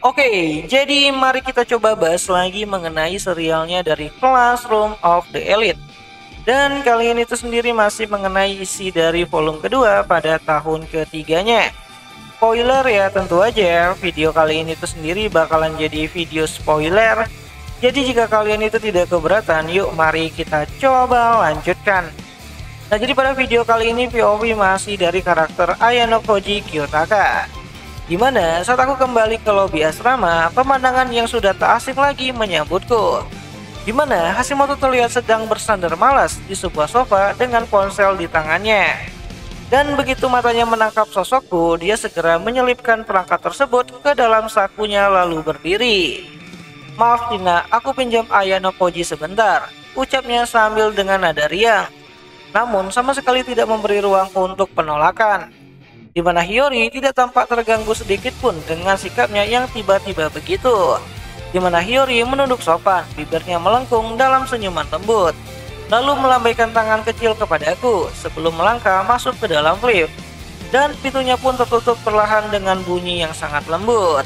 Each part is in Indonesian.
Oke, jadi mari kita coba bahas lagi mengenai serialnya dari Classroom of the Elite. Dan kali ini itu sendiri masih mengenai isi dari volume kedua pada tahun ketiganya. Spoiler ya, tentu aja video kali ini itu sendiri bakalan jadi video spoiler. Jadi jika kalian itu tidak keberatan, yuk mari kita coba lanjutkan. Nah, jadi pada video kali ini POV masih dari karakter Ayano Koji Kiyotaka, dimana saat aku kembali ke lobi asrama, pemandangan yang sudah tak asing lagi menyambutku. Dimana Hashimoto terlihat sedang bersandar malas di sebuah sofa dengan ponsel di tangannya. Dan begitu matanya menangkap sosokku, dia segera menyelipkan perangkat tersebut ke dalam sakunya lalu berdiri. "Maaf Tina, aku pinjam Ayano Koji sebentar," ucapnya sambil dengan nada riang. Namun sama sekali tidak memberi ruang untuk penolakan. Di mana Hiyori tidak tampak terganggu sedikit pun dengan sikapnya yang tiba-tiba begitu. Di mana Hiyori menunduk sopan, bibirnya melengkung dalam senyuman lembut, lalu melambaikan tangan kecil kepadaku sebelum melangkah masuk ke dalam lift. Dan pintunya pun tertutup perlahan dengan bunyi yang sangat lembut.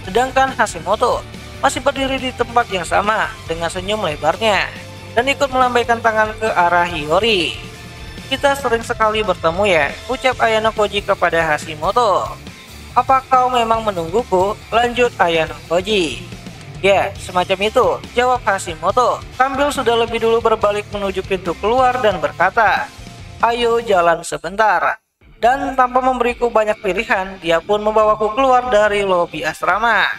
Sedangkan Hashimoto masih berdiri di tempat yang sama dengan senyum lebarnya dan ikut melambaikan tangan ke arah Hiyori. "Kita sering sekali bertemu ya," ucap Ayano Koji kepada Hashimoto. "Apa kau memang menungguku?" lanjut Ayano Koji. "Ya, semacam itu," jawab Hashimoto sambil sudah lebih dulu berbalik menuju pintu keluar dan berkata, "Ayo jalan sebentar." Dan tanpa memberiku banyak pilihan, dia pun membawaku keluar dari lobi asrama.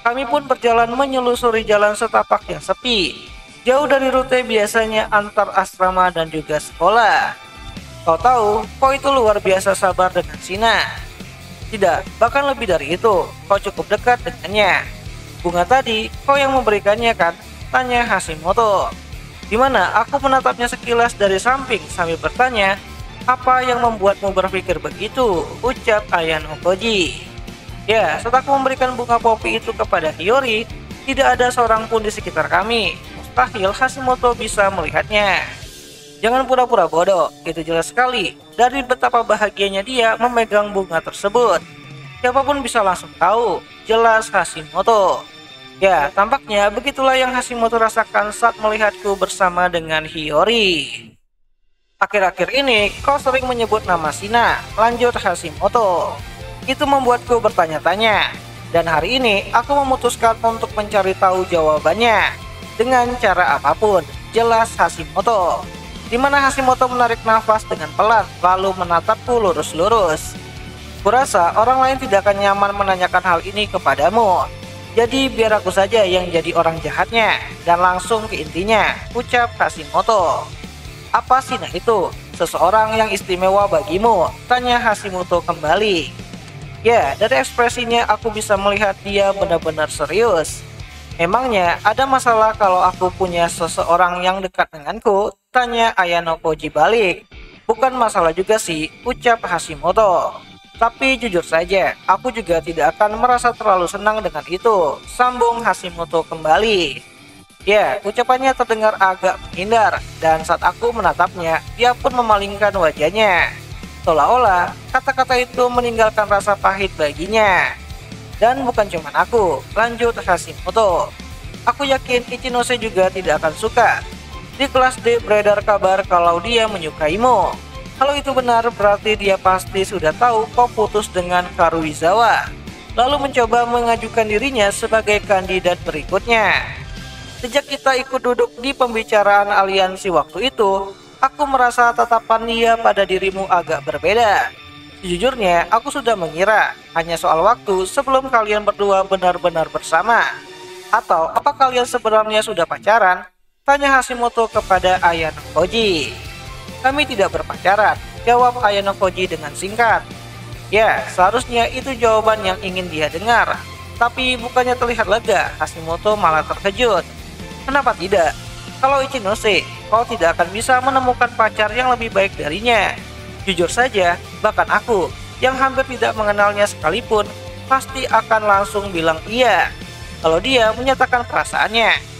Kami pun berjalan menyelusuri jalan setapak yang sepi, jauh dari rute biasanya antar asrama dan juga sekolah. "Kau tahu, kau itu luar biasa sabar dengan Shina." "Tidak, bahkan lebih dari itu, kau cukup dekat dengannya." "Bunga tadi, kau yang memberikannya kan?" tanya Hashimoto. Dimana aku menatapnya sekilas dari samping sambil bertanya, "Apa yang membuatmu berpikir begitu?" ucap Ayano Koji. "Ya, saat aku memberikan bunga popi itu kepada Hiyori, tidak ada seorang pun di sekitar kami. Mustahil Hashimoto bisa melihatnya." "Jangan pura-pura bodoh, itu jelas sekali dari betapa bahagianya dia memegang bunga tersebut. Siapapun bisa langsung tahu," jelas Hashimoto. Ya, tampaknya begitulah yang Hashimoto rasakan saat melihatku bersama dengan Hiyori. "Akhir-akhir ini kau sering menyebut nama Shina," lanjut Hashimoto. "Itu membuatku bertanya-tanya, dan hari ini aku memutuskan untuk mencari tahu jawabannya dengan cara apapun," jelas Hashimoto. Dimana Hashimoto menarik nafas dengan pelan lalu menatapku lurus-lurus. "Kurasa orang lain tidak akan nyaman menanyakan hal ini kepadamu. Jadi biar aku saja yang jadi orang jahatnya dan langsung ke intinya," ucap Hashimoto. "Apa Shina itu? Seseorang yang istimewa bagimu?" tanya Hashimoto kembali. Ya, dari ekspresinya aku bisa melihat dia benar-benar serius. "Emangnya ada masalah kalau aku punya seseorang yang dekat denganku?" tanya Ayano Koji balik. "Bukan masalah juga sih," ucap Hashimoto. "Tapi jujur saja, aku juga tidak akan merasa terlalu senang dengan itu," sambung Hashimoto kembali. Ya, ucapannya terdengar agak menghindar, dan saat aku menatapnya, dia pun memalingkan wajahnya. Seolah-olah kata-kata itu meninggalkan rasa pahit baginya. "Dan bukan cuma aku," lanjut Hashimoto. "Aku yakin Ichinose juga tidak akan suka. Di kelas D beredar kabar kalau dia menyukaimu. Kalau itu benar, berarti dia pasti sudah tahu kau putus dengan Karuizawa, lalu mencoba mengajukan dirinya sebagai kandidat berikutnya. Sejak kita ikut duduk di pembicaraan aliansi waktu itu, aku merasa tatapan dia pada dirimu agak berbeda. Sejujurnya, aku sudah mengira hanya soal waktu sebelum kalian berdua benar-benar bersama. Atau apa kalian sebenarnya sudah pacaran?" tanya Hashimoto kepada Ayano Koji. "Kami tidak berpacaran," jawab Ayano Koji dengan singkat. Ya, seharusnya itu jawaban yang ingin dia dengar. Tapi bukannya terlihat lega, Hashimoto malah terkejut. "Kenapa tidak? Kalau Ichinose, kau tidak akan bisa menemukan pacar yang lebih baik darinya. Jujur saja, bahkan aku, yang hampir tidak mengenalnya sekalipun, pasti akan langsung bilang iya kalau dia menyatakan perasaannya.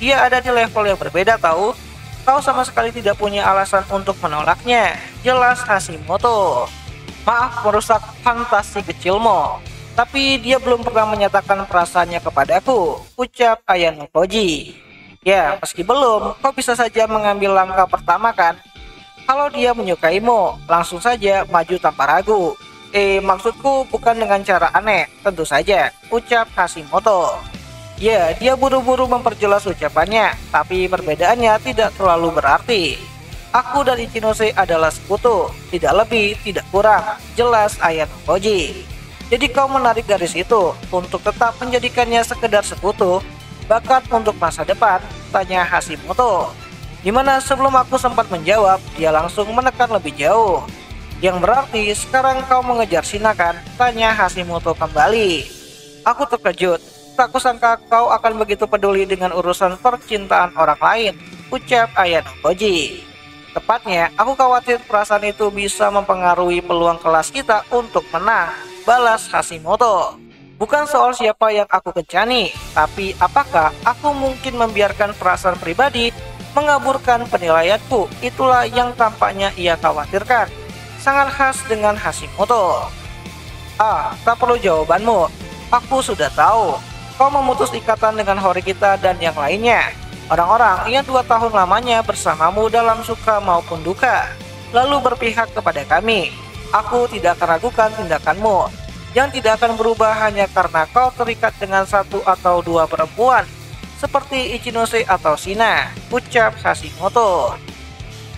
Dia ada di level yang berbeda tahu. Kau sama sekali tidak punya alasan untuk menolaknya," jelas Hashimoto. "Maaf merusak fantasi kecilmu. Tapi dia belum pernah menyatakan perasaannya kepadaku, ucap Ayano Koji. Ya, meski belum, kau bisa saja mengambil langkah pertama kan? Kalau dia menyukaimu, langsung saja maju tanpa ragu. Maksudku bukan dengan cara aneh, tentu saja, ucap Hashimoto. Ya, dia buru-buru memperjelas ucapannya, tapi perbedaannya tidak terlalu berarti. Aku dan Ichinose adalah sekutu, tidak lebih, tidak kurang, jelas Ayano Koji. Jadi kau menarik garis itu untuk tetap menjadikannya sekedar sekutu, bakat untuk masa depan, tanya Hashimoto. Dimana sebelum aku sempat menjawab, dia langsung menekan lebih jauh. Yang berarti sekarang kau mengejar Shina kan? Tanya Hashimoto kembali. Aku terkejut, tak kusangka kau akan begitu peduli dengan urusan percintaan orang lain, ucap Ayano Koji. Tepatnya, aku khawatir perasaan itu bisa mempengaruhi peluang kelas kita untuk menang, balas Hashimoto. Bukan soal siapa yang aku kencani, tapi apakah aku mungkin membiarkan perasaan pribadi mengaburkan penilaianku. Itulah yang tampaknya ia khawatirkan. Sangat khas dengan Hashimoto. Tak perlu jawabanmu. Aku sudah tahu. Kau memutus ikatan dengan Horikita dan yang lainnya. Orang-orang yang 2 tahun lamanya bersamamu dalam suka maupun duka, lalu berpihak kepada kami. Aku tidak akan ragukan tindakanmu, yang tidak akan berubah hanya karena kau terikat dengan 1 atau 2 perempuan, seperti Ichinose atau Shina, ucap Hashimoto.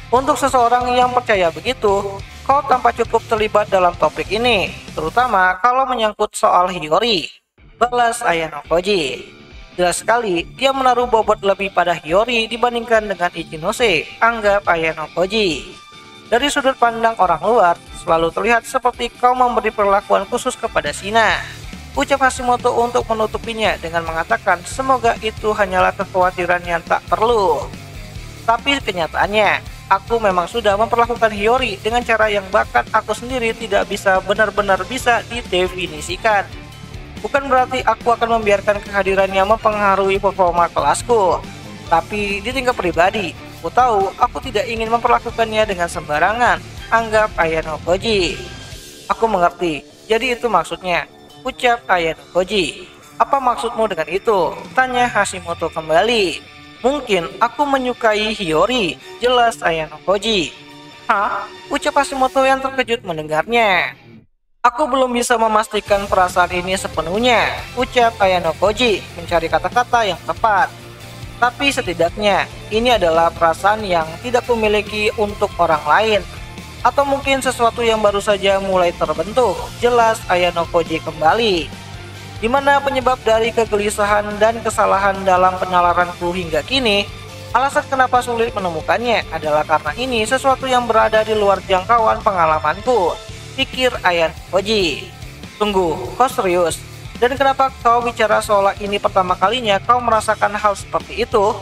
Untuk seseorang yang percaya begitu, kau tampak cukup terlibat dalam topik ini, terutama kalau menyangkut soal Hiyori, balas Ayano Koji. Jelas sekali, dia menaruh bobot lebih pada Hiyori dibandingkan dengan Ichinose, anggap Ayano Koji. Dari sudut pandang orang luar, selalu terlihat seperti kau memberi perlakuan khusus kepada Shina, ucap Hashimoto untuk menutupinya dengan mengatakan semoga itu hanyalah kekhawatiran yang tak perlu. Tapi kenyataannya, aku memang sudah memperlakukan Hiyori dengan cara yang bahkan aku sendiri tidak bisa benar-benar bisa didefinisikan. Bukan berarti aku akan membiarkan kehadirannya mempengaruhi performa kelasku, tapi di tingkat pribadi, aku tahu aku tidak ingin memperlakukannya dengan sembarangan, anggap Ayano Koji. Aku mengerti, jadi itu maksudnya, ucap Ayano Koji. Apa maksudmu dengan itu? Tanya Hashimoto kembali. Mungkin aku menyukai Hiyori, jelas Ayano Koji. Hah? Ucap Hashimoto yang terkejut mendengarnya. Aku belum bisa memastikan perasaan ini sepenuhnya, ucap Ayano Koji mencari kata-kata yang tepat. Tapi setidaknya, ini adalah perasaan yang tidak kumiliki untuk orang lain. Atau mungkin sesuatu yang baru saja mulai terbentuk, jelas Ayano Koji kembali. Di mana penyebab dari kegelisahan dan kesalahan dalam penalaranku hingga kini, alasan kenapa sulit menemukannya adalah karena ini sesuatu yang berada di luar jangkauan pengalamanku, pikir Ayano Koji. Tunggu, kau serius? Dan kenapa kau bicara seolah ini pertama kalinya kau merasakan hal seperti itu?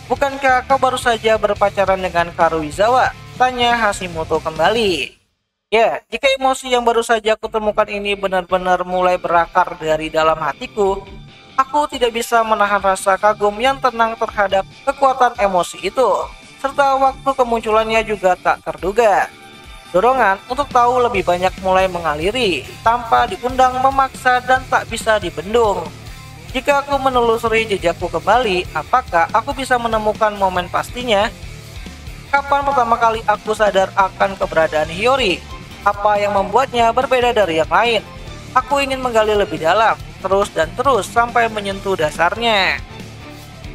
Bukankah kau baru saja berpacaran dengan Karuizawa? Tanya Hashimoto kembali. Ya, jika emosi yang baru saja aku temukan ini benar-benar mulai berakar dari dalam hatiku, aku tidak bisa menahan rasa kagum yang tenang terhadap kekuatan emosi itu, serta waktu kemunculannya juga tak terduga. Dorongan untuk tahu lebih banyak mulai mengaliri, tanpa diundang, memaksa, dan tak bisa dibendung. Jika aku menelusuri jejakku kembali, apakah aku bisa menemukan momen pastinya? Kapan pertama kali aku sadar akan keberadaan Hiyori? Apa yang membuatnya berbeda dari yang lain? Aku ingin menggali lebih dalam, terus dan terus sampai menyentuh dasarnya.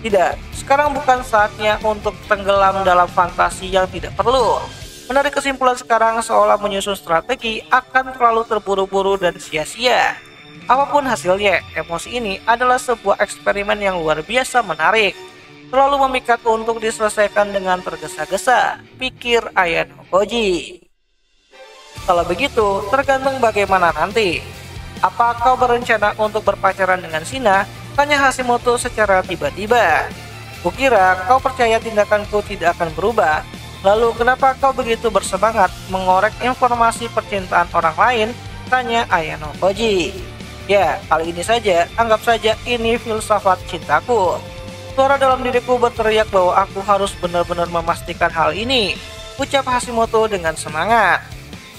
Tidak, sekarang bukan saatnya untuk tenggelam dalam fantasi yang tidak perlu. Menarik kesimpulan sekarang seolah menyusun strategi akan terlalu terburu-buru dan sia-sia. Apapun hasilnya, emosi ini adalah sebuah eksperimen yang luar biasa menarik. Terlalu memikat untuk diselesaikan dengan tergesa-gesa, pikir Ayano Koji. Kalau begitu, tergantung bagaimana nanti. Apa kau berencana untuk berpacaran dengan Shina? Tanya Hashimoto secara tiba-tiba. Kukira kau percaya tindakanku tidak akan berubah. Lalu kenapa kau begitu bersemangat mengorek informasi percintaan orang lain? Tanya Ayano Koji. Ya, kali ini saja, anggap saja ini filsafat cintaku. Suara dalam diriku berteriak bahwa aku harus benar-benar memastikan hal ini, ucap Hashimoto dengan semangat.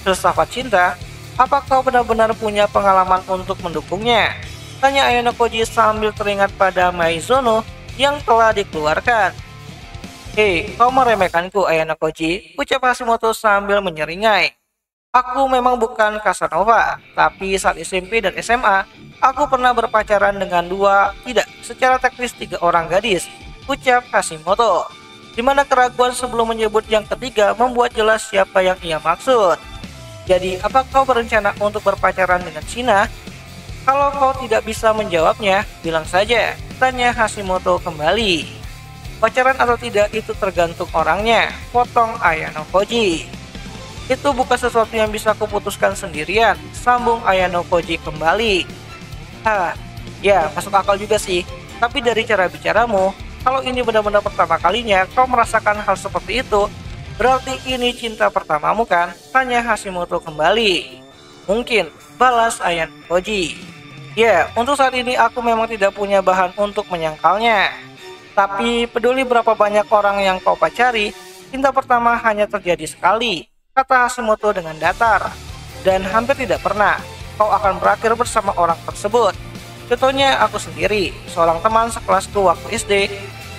Filsafat cinta? Apa kau benar-benar punya pengalaman untuk mendukungnya? Tanya Ayano Koji sambil teringat pada Maizono yang telah dikeluarkan. Hei, kau meremehkanku, Ayano Koji, ucap Hashimoto sambil menyeringai. Aku memang bukan Casanova, tapi saat SMP dan SMA, aku pernah berpacaran dengan secara teknis 3 orang gadis, ucap Hashimoto. Di mana keraguan sebelum menyebut yang ketiga membuat jelas siapa yang ia maksud. Jadi, apa kau berencana untuk berpacaran dengan Shina? Kalau kau tidak bisa menjawabnya, bilang saja, tanya Hashimoto kembali. Pacaran atau tidak itu tergantung orangnya, potong Ayano Koji. Itu bukan sesuatu yang bisa kuputuskan sendirian, sambung Ayano Koji kembali. Ya masuk akal juga sih, tapi dari cara bicaramu, kalau ini benar-benar pertama kalinya kau merasakan hal seperti itu, berarti ini cinta pertamamu kan? Tanya Hashimoto kembali. Mungkin, balas Ayano Koji. Ya, untuk saat ini aku memang tidak punya bahan untuk menyangkalnya. Tapi peduli berapa banyak orang yang kau pacari, cinta pertama hanya terjadi sekali, kata Hashimoto dengan datar. Dan hampir tidak pernah kau akan berakhir bersama orang tersebut. Contohnya aku sendiri, seorang teman sekelasku waktu SD.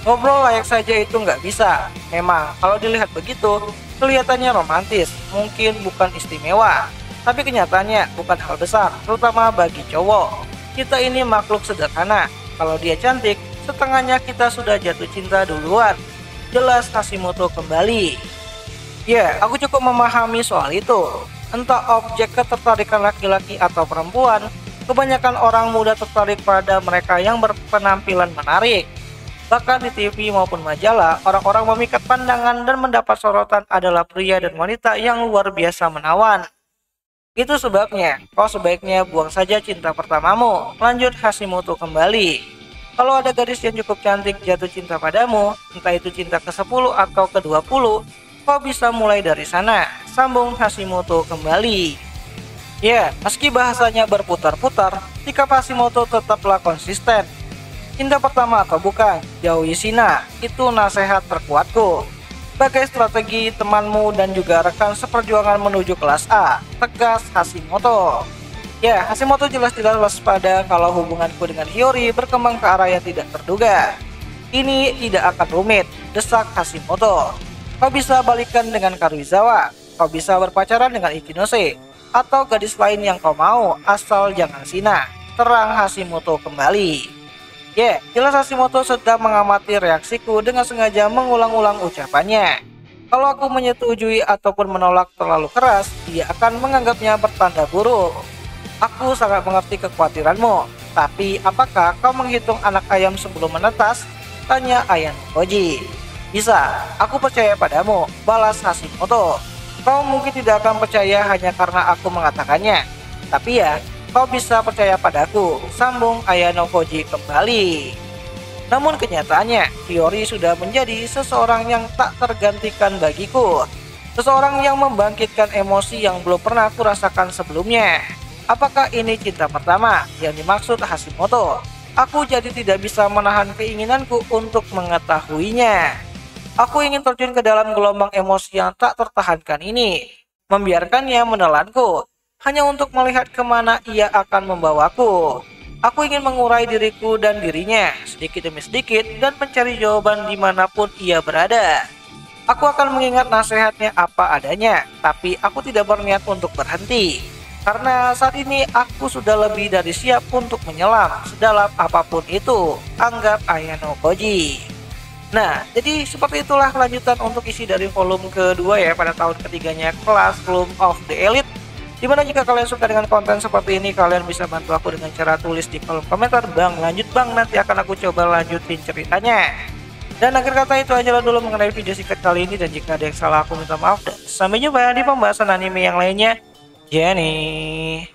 Ngobrol layak saja itu nggak bisa. Memang, kalau dilihat begitu, kelihatannya romantis, mungkin bukan istimewa. Tapi kenyataannya bukan hal besar, terutama bagi cowok. Kita ini makhluk sederhana. Kalau dia cantik, setengahnya kita sudah jatuh cinta duluan. Jelas Hashimoto kembali. Ya, aku cukup memahami soal itu. Entah objek ketertarikan laki-laki atau perempuan, kebanyakan orang muda tertarik pada mereka yang berpenampilan menarik. Bahkan di TV maupun majalah, orang-orang memikat pandangan dan mendapat sorotan adalah pria dan wanita yang luar biasa menawan. Itu sebabnya, kau sebaiknya buang saja cinta pertamamu, lanjut Hashimoto kembali. Kalau ada gadis yang cukup cantik jatuh cinta padamu, entah itu cinta ke-10 atau ke-20, kau bisa mulai dari sana, sambung Hashimoto kembali. Ya, meski bahasanya berputar-putar, sikap Hashimoto tetaplah konsisten. Cinta pertama atau bukan, jauhi Shina, itu nasihat terkuatku. Sebagai strategi temanmu dan juga rekan seperjuangan menuju kelas A, tegas Hashimoto. Ya, Hashimoto jelas-jelas waspada kalau hubunganku dengan Hiyori berkembang ke arah yang tidak terduga. Ini tidak akan rumit, desak Hashimoto. Kau bisa balikan dengan Karuizawa, kau bisa berpacaran dengan Ichinose, atau gadis lain yang kau mau, asal jangan Shina, terang Hashimoto kembali. Ya, jelas Hashimoto sedang mengamati reaksiku dengan sengaja mengulang-ulang ucapannya. Kalau aku menyetujui ataupun menolak terlalu keras, dia akan menganggapnya bertanda buruk. Aku sangat mengerti kekhawatiranmu, tapi apakah kau menghitung anak ayam sebelum menetas? Tanya Ayano Koji. Bisa, aku percaya padamu, balas Hashimoto. Kau mungkin tidak akan percaya hanya karena aku mengatakannya. Tapi ya, kau bisa percaya padaku, sambung Ayano Koji kembali. Namun kenyataannya, Hiyori sudah menjadi seseorang yang tak tergantikan bagiku. Seseorang yang membangkitkan emosi yang belum pernah aku rasakan sebelumnya. Apakah ini cinta pertama yang dimaksud Hashimoto? Aku jadi tidak bisa menahan keinginanku untuk mengetahuinya. Aku ingin terjun ke dalam gelombang emosi yang tak tertahankan ini, membiarkannya menelanku, hanya untuk melihat kemana ia akan membawaku. Aku ingin mengurai diriku dan dirinya, sedikit demi sedikit, dan mencari jawaban dimanapun ia berada. Aku akan mengingat nasihatnya apa adanya, tapi aku tidak berniat untuk berhenti. Karena saat ini aku sudah lebih dari siap untuk menyelam sedalam apapun itu, anggap Ayano Koji. Nah, jadi seperti itulah kelanjutan untuk isi dari volume kedua ya pada tahun ketiganya Classroom of the Elite. Dimana jika kalian suka dengan konten seperti ini, kalian bisa bantu aku dengan cara tulis di kolom komentar, Bang lanjut bang, nanti akan aku coba lanjutin ceritanya. Dan akhir kata itu aja dulu mengenai video singkat kali ini, dan jika ada yang salah aku minta maaf, dan sampai jumpa di pembahasan anime yang lainnya. Jenny.